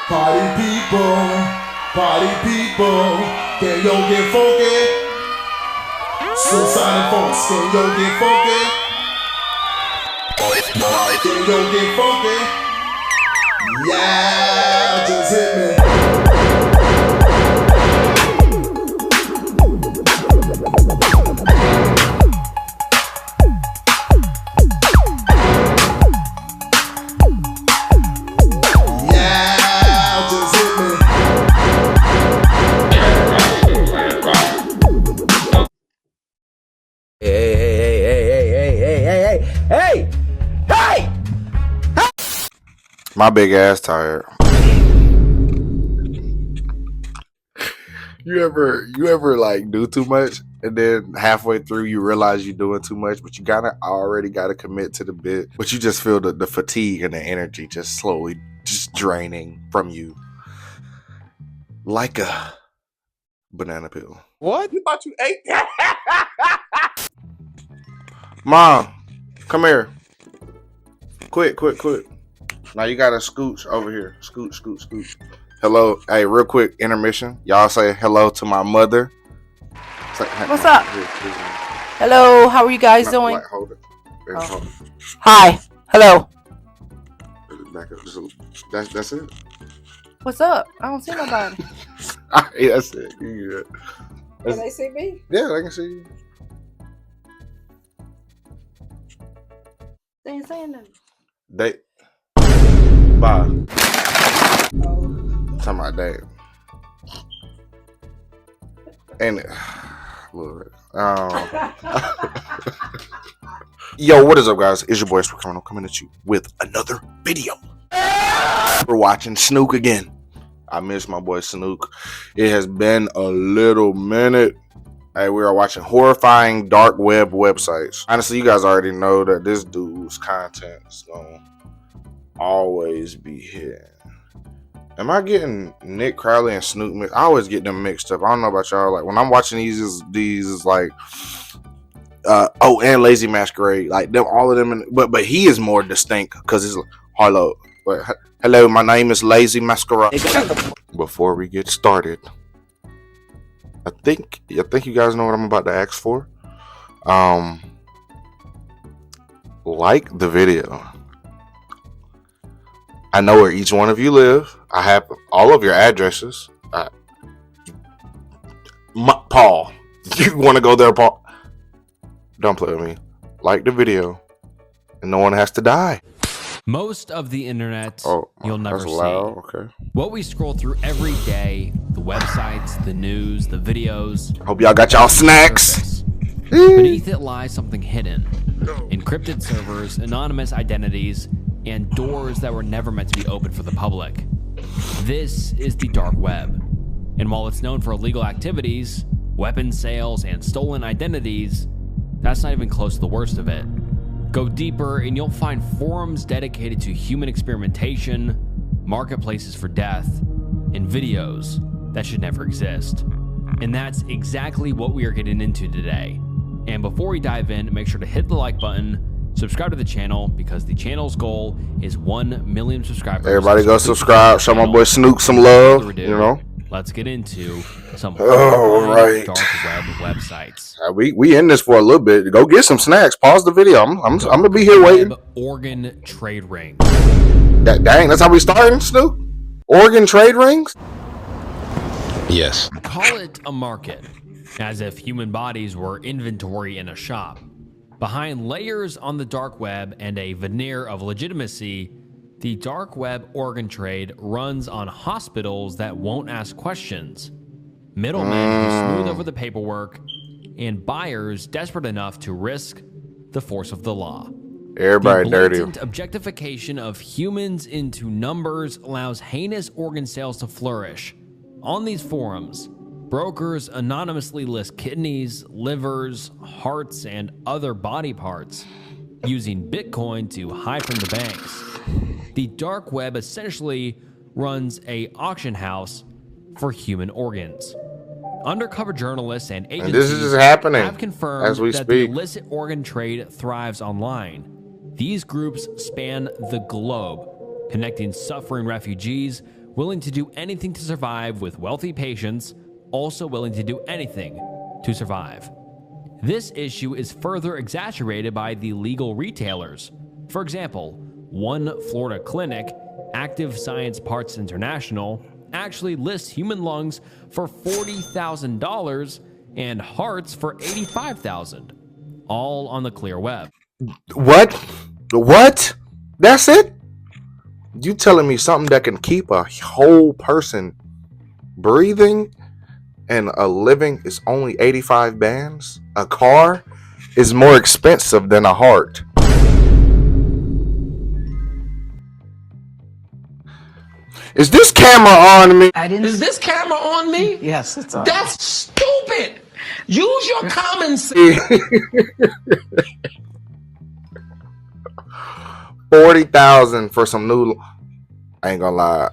Party people, can yo get funky? Suicide folks, can yo get funky? Can yo get funky? Yeah, just hit me. My big ass tired. You ever like do too much and then halfway through you realize you're doing too much, but you already gotta commit to the bit, but you just feel the fatigue and the energy just slowly just draining from you like a banana peel. What? You thought you ate that? Mom, come here. Quick. Now you gotta scooch over here. Scooch. Hello. Hey, real quick intermission. Y'all say hello to my mother. What's up? Hello, how are you guys doing? Hold it. Oh. Hi. Hello. Back up. That's it. What's up? I don't see nobody. Yeah, that's it. You Can they see me? Yeah, they can see you. They ain't saying nothing. They. Bye. Oh. Talking about that. And Lord. Yo, what is up, guys? It's your boy Criminal coming at you with another video. We're watching Snook again. I miss my boy Snook. It has been a little minute. Hey, we are watching horrifying dark web websites. Honestly, you guys already know that this dude's content is gonna always be here. Am I getting Nick Crowley and Snoop mixed? I always get them mixed up. I don't know about y'all. Like when I'm watching these is like and Lazy Masquerade, like them, all of them. But he is more distinct because it's like, hello, my name is Lazy Masquerade. Before we get started, I think you guys know what I'm about to ask for. Like the video. I know where each one of you live. I have all of your addresses. Paul, you want to go there, Paul? Don't play with me. Like the video, and no one has to die. Most of the internet you'll never see. Okay. What we scroll through every day, the websites, the news, the videos. Hope y'all got y'all snacks. Beneath it lies something hidden. Encrypted servers, anonymous identities, and doors that were never meant to be open for the public. This is the dark web. And while it's known for illegal activities, weapons sales, and stolen identities, that's not even close to the worst of it. Go deeper and you'll find forums dedicated to human experimentation, marketplaces for death, and videos that should never exist. And that's exactly what we are getting into today. And before we dive in, make sure to hit the like button, subscribe to the channel, because the channel's goal is 1 million subscribers. Everybody go subscribe, show my boy Snook some love, you know. Let's get into some dark web websites. We in this for a little bit. Go get some snacks. Pause the video. I'm gonna be here waiting. Organ trade rings. Dang, that's how we starting, Snook? Organ trade rings? Yes. Call it a market, as if human bodies were inventory in a shop. Behind layers on the dark web and a veneer of legitimacy, the dark web organ trade runs on hospitals that won't ask questions, middlemen who smooth over the paperwork, and buyers desperate enough to risk the force of the law. Everybody dirty. The blatant objectification of humans into numbers allows heinous organ sales to flourish. On these forums, brokers anonymously list kidneys, livers, hearts, and other body parts, using Bitcoin to hide from the banks. The dark web essentially runs an auction house for human organs. Undercover journalists and agencies this is just happening have confirmed as we that speak. the illicit organ trade thrives online. These groups span the globe, connecting suffering refugees willing to do anything to survive, with wealthy patients also willing to do anything to survive. This issue is further exaggerated by the legal retailers. For example, one Florida clinic, Active Science Parts International, actually lists human lungs for $40,000 and hearts for $85,000, all on the clear web. What? What? That's it? You telling me something that can keep a whole person breathing and a living is only 85 bands? A car is more expensive than a heart. Is this camera on me? Is this camera on me? Yes, it's on. That's stupid. Use your common sense. 40,000 for some new. I ain't gonna lie.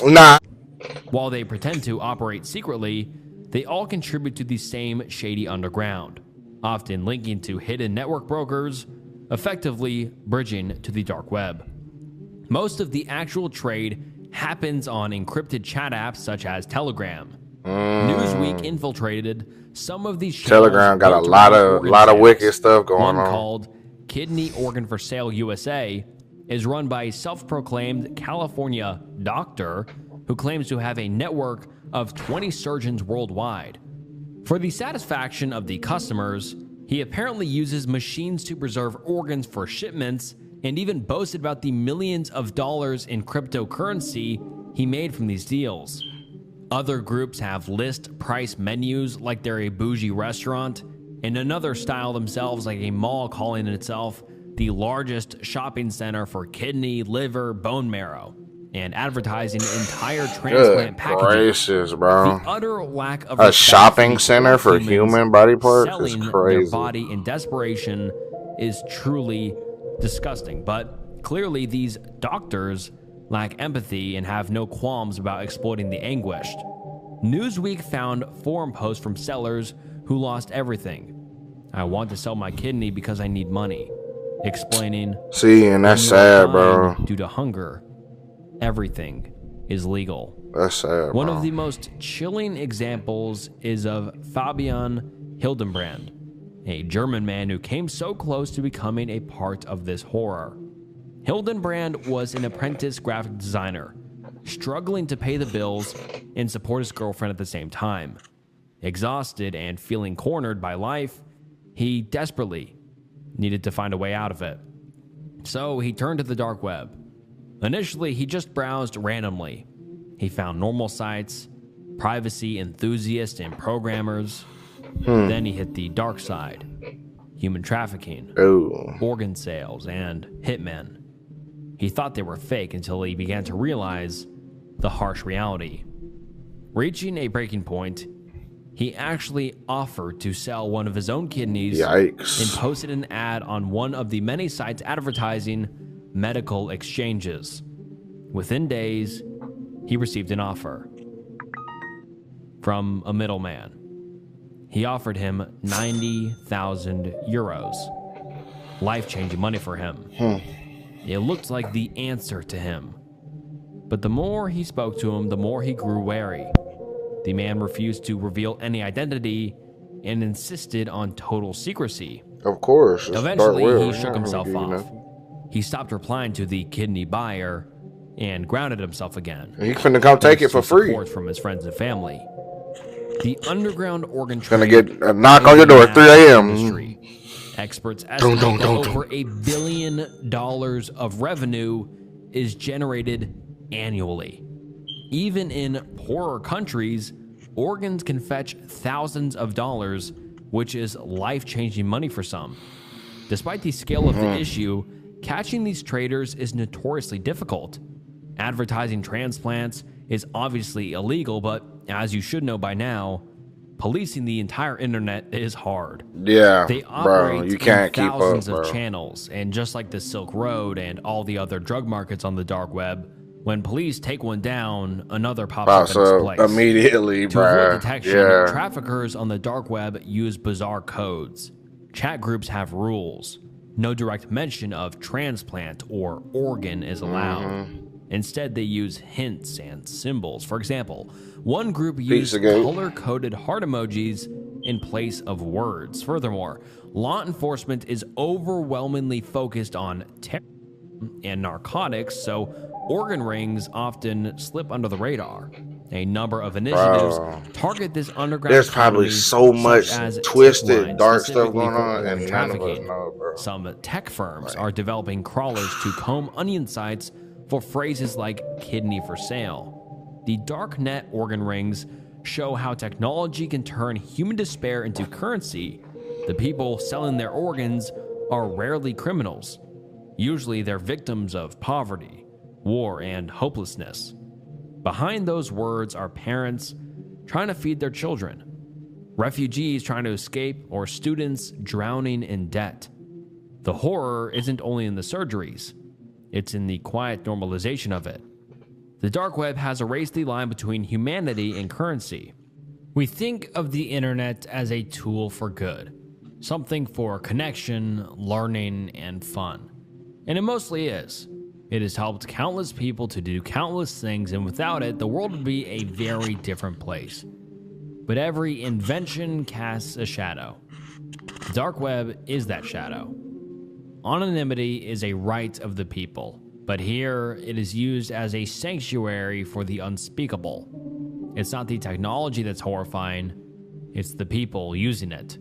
Nah. While they pretend to operate secretly, they all contribute to the same shady underground, often linking to hidden network brokers, effectively bridging to the dark web. Most of the actual trade happens on encrypted chat apps such as Telegram. Newsweek infiltrated some of these channels. Telegram got a lot of wicked stuff going on. One called Kidney Organ for Sale USA is run by a self-proclaimed California doctor who claims to have a network of 20 surgeons worldwide. For the satisfaction of the customers, he apparently uses machines to preserve organs for shipments, and even boasted about the millions of dollars in cryptocurrency he made from these deals. Other groups have list price menus like they're a bougie restaurant, and another style themselves like a mall, calling itself the largest shopping center for kidney, liver, bone marrow, and advertising entire transplant packaging. Gracious, bro. The utter lack of a shopping center for human body parts is crazy. Their body in desperation is truly disgusting. But clearly these doctors lack empathy and have no qualms about exploiting the anguished. Newsweek found forum posts from sellers who lost everything. I want to sell my kidney because I need money. Explaining, see, and that's sad, bro. Due to hunger, everything is legal. That's sad, bro. One of the most chilling examples is of Fabian Hildenbrand, a German man who came so close to becoming a part of this horror. Hildenbrand was an apprentice graphic designer, struggling to pay the bills and support his girlfriend at the same time. Exhausted and feeling cornered by life, he desperately needed to find a way out of it. So he turned to the dark web. Initially, he just browsed randomly. He found normal sites, privacy enthusiasts and programmers. Then he hit the dark side, human trafficking, organ sales, and hitmen. He thought they were fake until he began to realize the harsh reality. Reaching a breaking point, he actually offered to sell one of his own kidneys. Yikes. And posted an ad on one of the many sites advertising medical exchanges. Within days, he received an offer from a middleman. He offered him 90,000 euros. Life-changing money for him. It looked like the answer to him. But the more he spoke to him, the more he grew wary. The man refused to reveal any identity and insisted on total secrecy. Of course. Eventually, he shook himself off. He stopped replying to the kidney buyer and grounded himself again. He finna come take it for free. Support from his friends and family. The underground organ gonna get a knock on your door at 3 a.m. Experts estimate that over $1 billion of revenue is generated annually. Even in poorer countries, organs can fetch thousands of dollars, which is life-changing money for some. Despite the scale of the issue, catching these traders is notoriously difficult. Advertising transplants is obviously illegal, but as you should know by now, policing the entire internet is hard. Yeah, they operate bro, you can't keep up, thousands bro. of channels, and just like the Silk Road and all the other drug markets on the dark web, when police take one down, another pops up in its place. Immediately, to avoid bro. detection, Yeah. traffickers on the dark web use bizarre codes. Chat groups have rules. No direct mention of transplant or organ is allowed. Instead, they use hints and symbols. For example, one group used color-coded heart emojis in place of words. Furthermore, law enforcement is overwhelmingly focused on terror and narcotics, so organ rings often slip under the radar. A number of initiatives target this underground. There's probably so much twisted, dark stuff going on, and none of us know, bro. Some tech firms are developing crawlers to comb onion sites for phrases like kidney for sale. The darknet organ rings show how technology can turn human despair into currency. The people selling their organs are rarely criminals. Usually they're victims of poverty, war, and hopelessness. Behind those words are parents trying to feed their children, refugees trying to escape, or students drowning in debt. The horror isn't only in the surgeries, it's in the quiet normalization of it. The dark web has erased the line between humanity and currency. We think of the internet as a tool for good, something for connection, learning, and fun. And it mostly is. It has helped countless people to do countless things, and without it, the world would be a very different place. But every invention casts a shadow. The dark web is that shadow. Anonymity is a right of the people, but here it is used as a sanctuary for the unspeakable. It's not the technology that's horrifying, it's the people using it.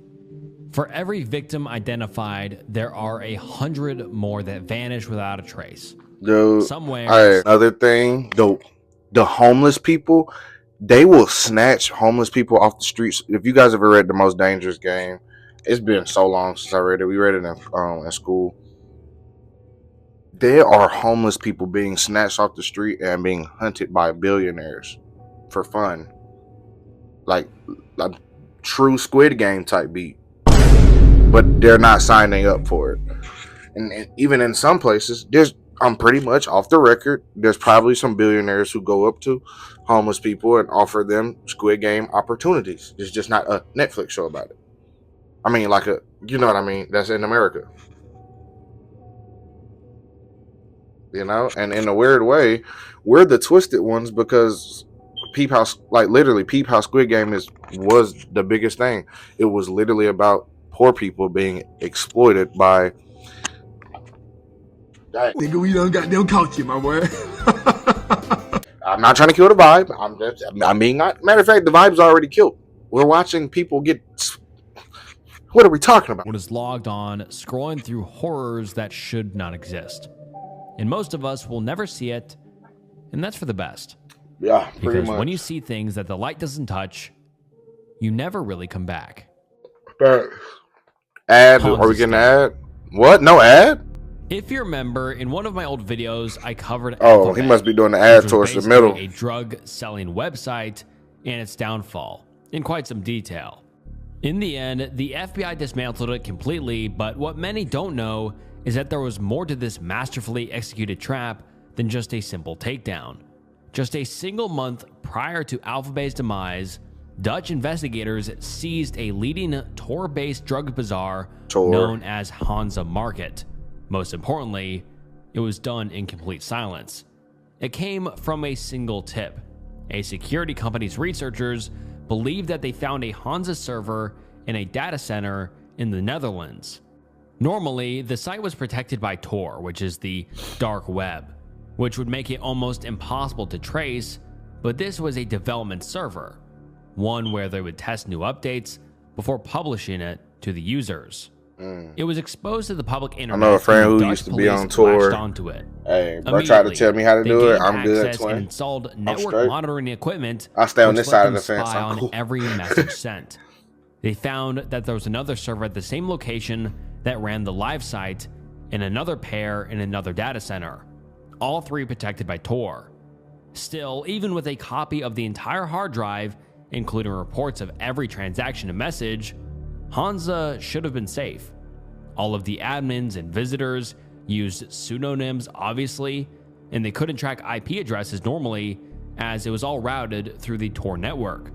For every victim identified, there are 100 more that vanish without a trace. Dude, somewhere. Another thing, the homeless people, they will snatch homeless people off the streets. If you guys ever read The Most Dangerous Game, it's been so long since I read it. We read it in school. There are homeless people being snatched off the street and being hunted by billionaires for fun, like a true Squid Game type beat. But they're not signing up for it. And even in some places, I'm pretty much off the record, there's probably some billionaires who go up to homeless people and offer them Squid Game opportunities. There's just not a Netflix show about it. I mean, you know what I mean? That's in America. You know? And in a weird way, we're the twisted ones because Peep House, literally, Peep House Squid Game was the biggest thing. It was literally about poor people being exploited by... Nigga, we done goddamn caught you, my boy. I'm not trying to kill the vibe. I'm being not. Matter of fact, the vibe's already killed. We're watching people get. What are we talking about? What is logged on, scrolling through horrors that should not exist. And most of us will never see it, and that's for the best. Yeah, pretty because much. When you see things that the light doesn't touch, you never really come back. Ad? Are we getting an ad? What? No ad? If you remember, in one of my old videos, I covered... Oh, he must be doing the ad towards the middle. A drug-selling website and its downfall, in quite some detail. In the end, the FBI dismantled it completely, but what many don't know is that there was more to this masterfully executed trap than just a simple takedown. Just a single month prior to Alphabet's demise, Dutch investigators seized a leading Tor-based drug bazaar known as Hansa Market. Most importantly, it was done in complete silence. It came from a single tip. A security company's researchers believed that they found a Hansa server in a data center in the Netherlands. Normally, the site was protected by Tor, which is the dark web, which would make it almost impossible to trace, but this was a development server, one where they would test new updates before publishing it to the users. It was exposed to the public internet. I know a friend who used to be on tour. Onto it. Hey, bro, tried to tell me how to do it. I'm good, twin. And installed network monitoring equipment. I stay on this side of the fence. Spy on every message sent. They found that there was another server at the same location that ran the live site, and another pair in another data center. All three protected by Tor. Still, even with a copy of the entire hard drive, including reports of every transaction and message, Hansa should have been safe. All of the admins and visitors used pseudonyms, obviously, and they couldn't track IP addresses normally, as it was all routed through the Tor network.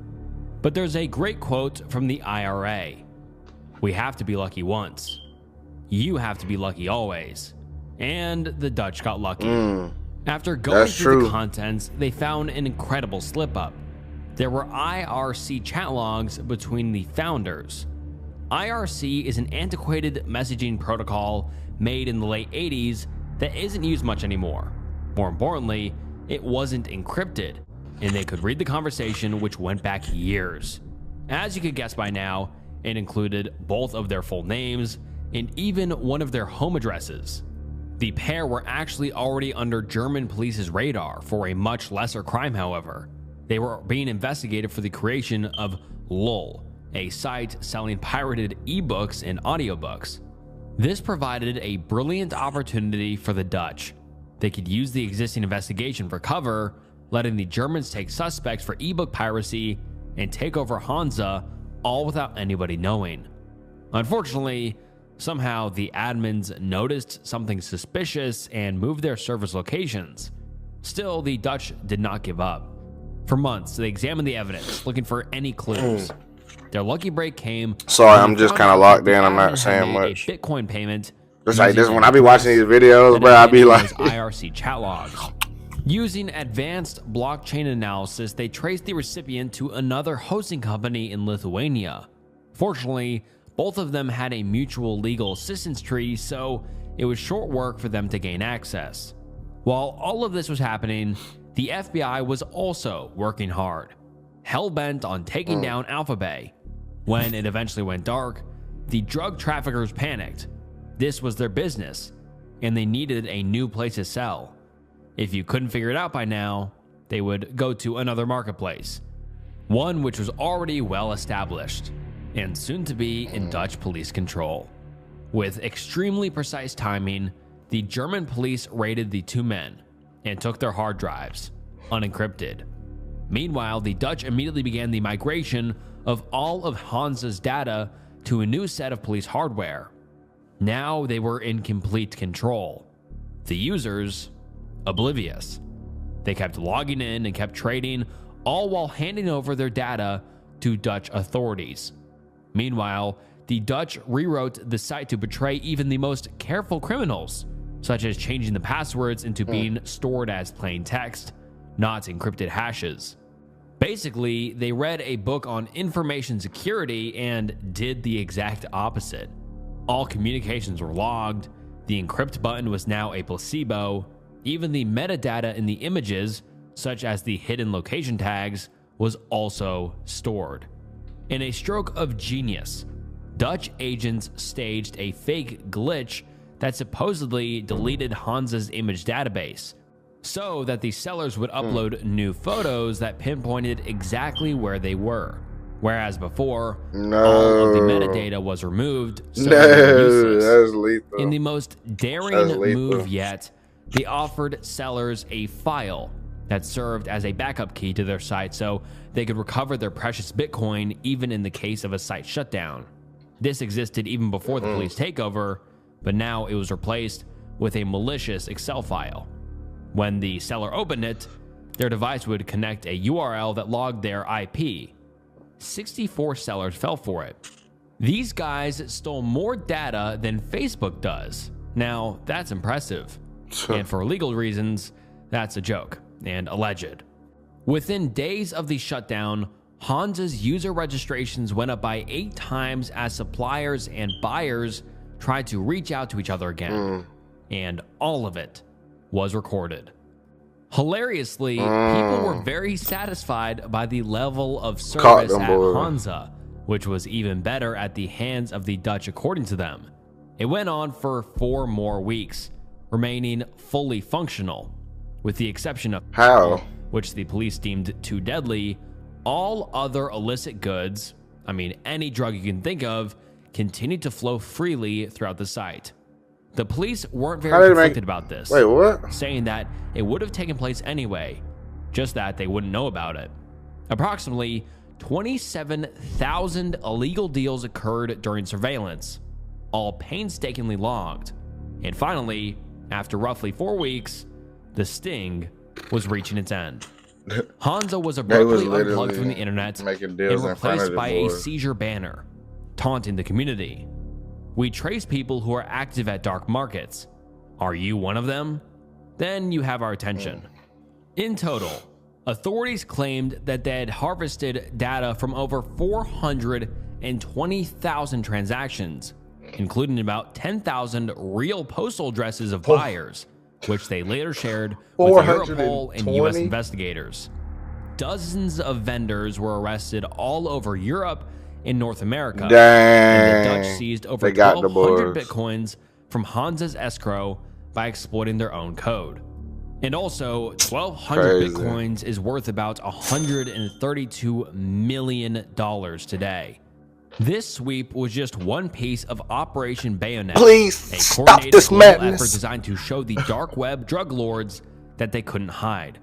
But there's a great quote from the IRA. "We have to be lucky once. You have to be lucky always." And the Dutch got lucky. After going That's through true. the contents, they found an incredible slip-up. There were IRC chat logs between the founders. IRC is an antiquated messaging protocol made in the late 80s that isn't used much anymore. More importantly, it wasn't encrypted, and they could read the conversation, which went back years. As you could guess by now, it included both of their full names and even one of their home addresses. The pair were actually already under German police's radar for a much lesser crime, however. They were being investigated for the creation of LOL, a site selling pirated ebooks and audiobooks. This provided a brilliant opportunity for the Dutch. They could use the existing investigation for cover, letting the Germans take suspects for ebook piracy and take over Hansa, all without anybody knowing. Unfortunately, somehow the admins noticed something suspicious and moved their service locations. Still, the Dutch did not give up. For months, they examined the evidence, looking for any clues. Their lucky break came. Sorry, I'm just kind of locked in. I'm not saying much. A Bitcoin payment. It's like this when I be watching these videos, bro. I be like, IRC chat logs. Using advanced blockchain analysis, they traced the recipient to another hosting company in Lithuania. Fortunately, both of them had a mutual legal assistance treaty, so it was short work for them to gain access. While all of this was happening, the FBI was also working hard, hell-bent on taking down Alphabay. When it eventually went dark, the drug traffickers panicked. This was their business, and they needed a new place to sell. If you couldn't figure it out by now, they would go to another marketplace, one which was already well established and soon to be in Dutch police control. With extremely precise timing, the German police raided the two men and took their hard drives, unencrypted. Meanwhile, the Dutch immediately began the migration of all of Hansa's data to a new set of police hardware. Now they were in complete control. The users, oblivious. They kept logging in and kept trading, all while handing over their data to Dutch authorities. Meanwhile, the Dutch rewrote the site to betray even the most careful criminals, such as changing the passwords into being stored as plain text, not encrypted hashes. Basically, they read a book on information security and did the exact opposite. All communications were logged, the encrypt button was now a placebo, even the metadata in the images, such as the hidden location tags, was also stored. In a stroke of genius, Dutch agents staged a fake glitch that supposedly deleted Hansa's image database, so that the sellers would upload new photos that pinpointed exactly where they were. Whereas before, all of the metadata was removed, so they were useless. That's lethal. In the most daring move yet, they offered sellers a file that served as a backup key to their site so they could recover their precious Bitcoin even in the case of a site shutdown. This existed even before the police takeover, but now it was replaced with a malicious Excel file. When the seller opened it, their device would connect a URL that logged their IP. 64 sellers fell for it. These guys stole more data than Facebook does. Now, that's impressive. And for legal reasons, that's a joke and alleged. Within days of the shutdown, Hansa's user registrations went up by 8 times as suppliers and buyers tried to reach out to each other again. And all of it was recorded. Hilariously, people were very satisfied by the level of service at Hansa, which was even better at the hands of the Dutch according to them. It went on for 4 more weeks, remaining fully functional, with the exception of which the police deemed too deadly. All other illicit goods, any drug you can think of, continued to flow freely throughout the site. The police weren't very conflicted about this, saying that it would have taken place anyway, just that they wouldn't know about it. Approximately 27,000 illegal deals occurred during surveillance, all painstakingly logged. And finally, after roughly 4 weeks, the sting was reaching its end. Hansa was abruptly unplugged from the internet and replaced by a seizure banner, taunting the community. "We trace people who are active at dark markets. Are you one of them? then you have our attention. In total, authorities claimed that they had harvested data from over 420,000 transactions, including about 10,000 real postal addresses of buyers, which they later shared with Europol and US investigators. Dozens of vendors were arrested all over Europe and North America. Dang. And the Dutch seized over They got 1,200 the boys. bitcoins from Hansa's escrow by exploiting their own code. And also, 1,200 Crazy. bitcoins is worth about $132 million today. This sweep was just one piece of Operation Bayonet, Please a stop coordinated this global effort madness. designed to show the dark web drug lords that they couldn't hide.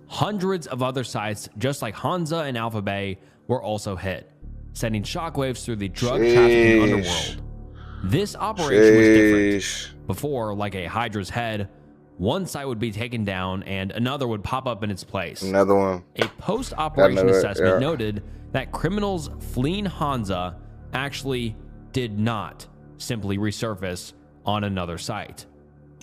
Hundreds of other sites, just like Hansa and Alpha Bay, were also hit, sending shockwaves through the drug trafficking underworld. This operation was different. Before, like a Hydra's head, one site would be taken down and another would pop up in its place. Another one. A post-operation I know it, assessment yeah. noted that criminals fleeing Hansa actually did not simply resurface on another site.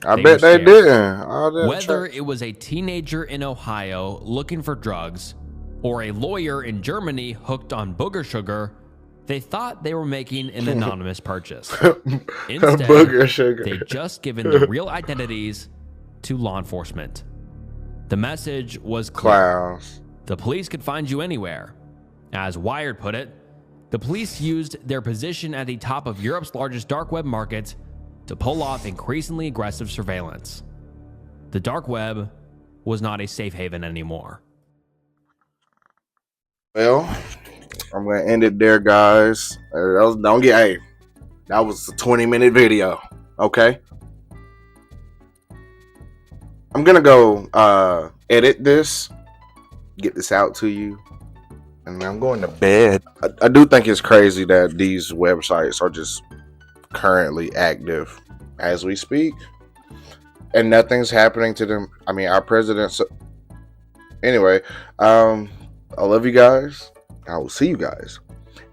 I They bet were they scared. didn't. All that Whether tra- it was a teenager in Ohio looking for drugs or a lawyer in Germany hooked on booger sugar, they thought they were making an anonymous purchase. Instead, Booger sugar. they'd just given the real identities to law enforcement. The message was clear. Clowns. The police could find you anywhere. As Wired put it, the police used their position at the top of Europe's largest dark web market to pull off increasingly aggressive surveillance. The dark web was not a safe haven anymore. Well, I'm gonna end it there, guys. That was a 20-minute video. Okay. I'm gonna go edit this, get this out to you, and I'm going to bed. I do think it's crazy that these websites are just currently active as we speak, and nothing's happening to them. I mean, our president. Anyway, I love you guys. I will see you guys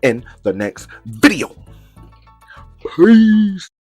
in the next video. Peace.